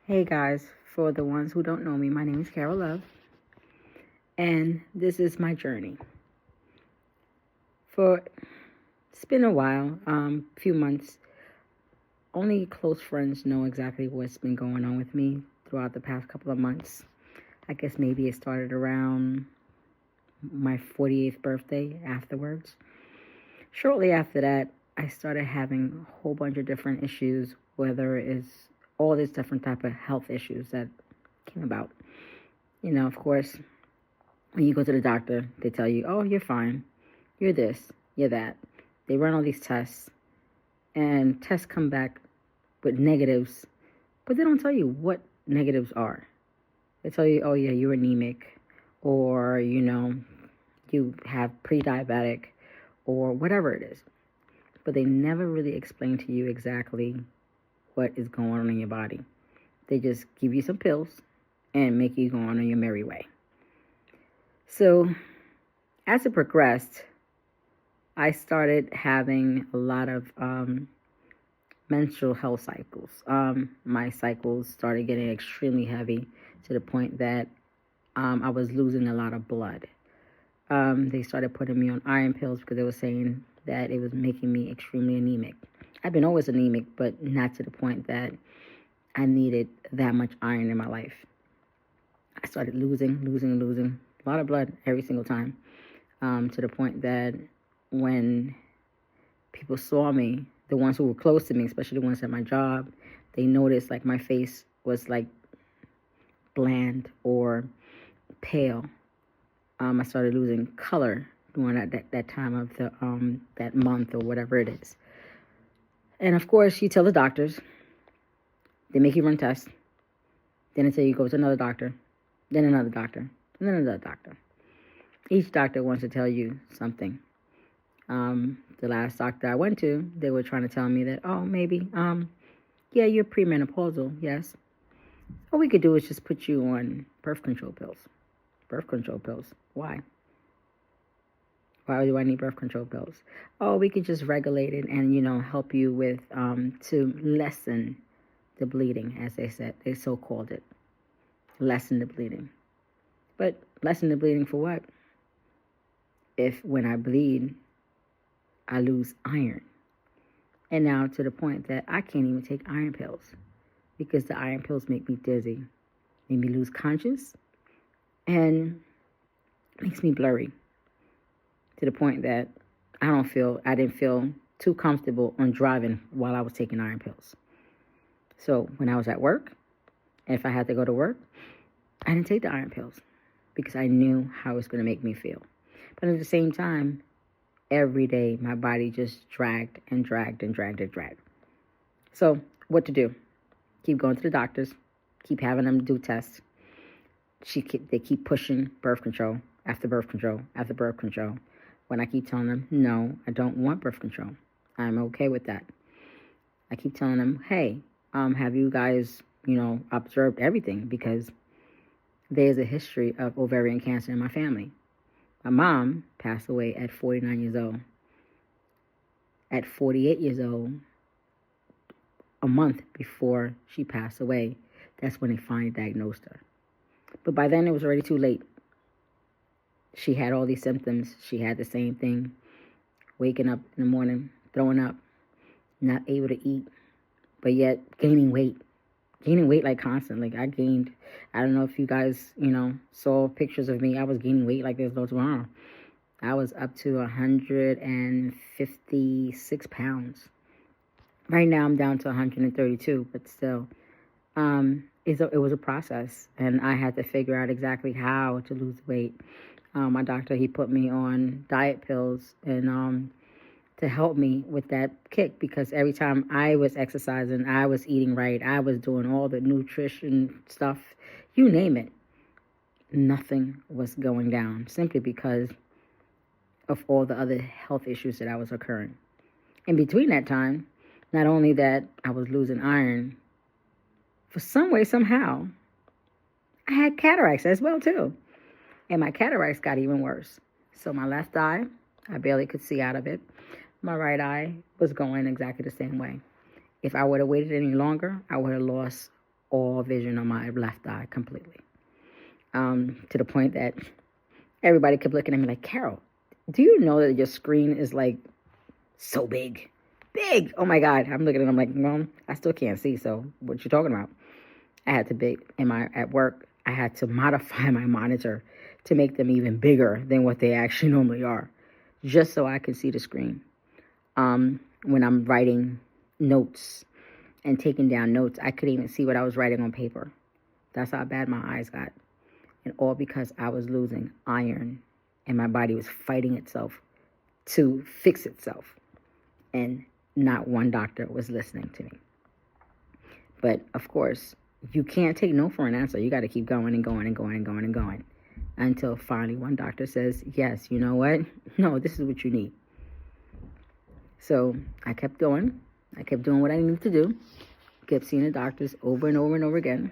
Hey guys, for the ones who don't know me, my name is Carol Love, and this is my journey. It's been a while, few months. Only close friends know exactly what's been going on with me throughout the past couple of months. I guess maybe it started around my 48th birthday afterwards. Shortly after that, I started having a whole bunch of different issues, whether it's all these different type of health issues that came about. Of course, when you go to the doctor, they tell you, oh, you're fine. You're this, you're that. They run all these tests, and tests come back with negatives, but they don't tell you what negatives are. They tell you, oh, yeah, you're anemic, or, you have pre-diabetic, or whatever it is. But they never really explain to you exactly what is going on in your body. They just give you some pills and make you go on your merry way. So as it progressed, I started having a lot of menstrual health cycles. My cycles started getting extremely heavy to the point that I was losing a lot of blood. They started putting me on iron pills because they were saying that it was making me extremely anemic. I've been always anemic, but not to the point that I needed that much iron in my life. I started losing a lot of blood every single time, to the point that when people saw me, the ones who were close to me, especially the ones at my job, they noticed like my face was like bland or pale. I started losing color during that time of the that month or whatever it is. And of course, you tell the doctors, they make you run tests. Then they tell you go to another doctor, then another doctor, and then another doctor. Each doctor wants to tell you something. The last doctor I went to, they were trying to tell me that, oh, maybe, yeah, you're premenopausal, yes. All we could do is just put you on birth control pills. Birth control pills? Why? Why do I need birth control pills? Oh, we could just regulate it and, help you with, to lessen the bleeding, as they said. They so called it. Lessen the bleeding. But lessen the bleeding for what? If when I bleed, I lose iron. And now to the point that I can't even take iron pills because the iron pills make me dizzy, make me lose conscious, and makes me blurry to the point that I didn't feel too comfortable on driving while I was taking iron pills. So when I was at work, and if I had to go to work, I didn't take the iron pills because I knew how it was going to make me feel. But at the same time, every day my body just dragged and dragged and dragged and dragged. So what to do? Keep going to the doctors, keep having them do tests. They keep pushing birth control after birth control after birth control. When I keep telling them, no, I don't want birth control. I'm okay with that. I keep telling them, hey, have you guys, observed everything? Because there's a history of ovarian cancer in my family. My mom passed away at 49 years old. At 48 years old, a month before she passed away, that's when they finally diagnosed her. But by then it was already too late. She had all these symptoms. She had the same thing. Waking up in the morning, throwing up, not able to eat, but yet gaining weight. Gaining weight like constantly. I don't know if you guys, saw pictures of me. I was gaining weight like there's no tomorrow. I was up to 156 pounds. Right now I'm down to 132, but still, it was a process, and I had to figure out exactly how to lose weight. My doctor, he put me on diet pills and to help me with that kick, because every time I was exercising, I was eating right, I was doing all the nutrition stuff, you name it, nothing was going down simply because of all the other health issues that I was occurring. In between that time, not only that I was losing iron, for some way, somehow, I had cataracts as well too. And my cataracts got even worse. So my left eye, I barely could see out of it. My right eye was going exactly the same way. If I would have waited any longer, I would have lost all vision on my left eye completely. To the point that everybody kept looking at me like, Carol, do you know that your screen is like so big? Big! Oh my God. I'm looking at them like, well, I still can't see, so what you talking about? I had to be, at work, I had to modify my monitor to make them even bigger than what they actually normally are, just so I could see the screen. When I'm writing notes and taking down notes, I couldn't even see what I was writing on paper. That's how bad my eyes got. And all because I was losing iron and my body was fighting itself to fix itself. And not one doctor was listening to me. But of course, you can't take no for an answer. You got to keep going and going and going and going and going until finally one doctor says, yes, you know what? No, this is what you need. So I kept going. I kept doing what I needed to do. Kept seeing the doctors over and over and over again.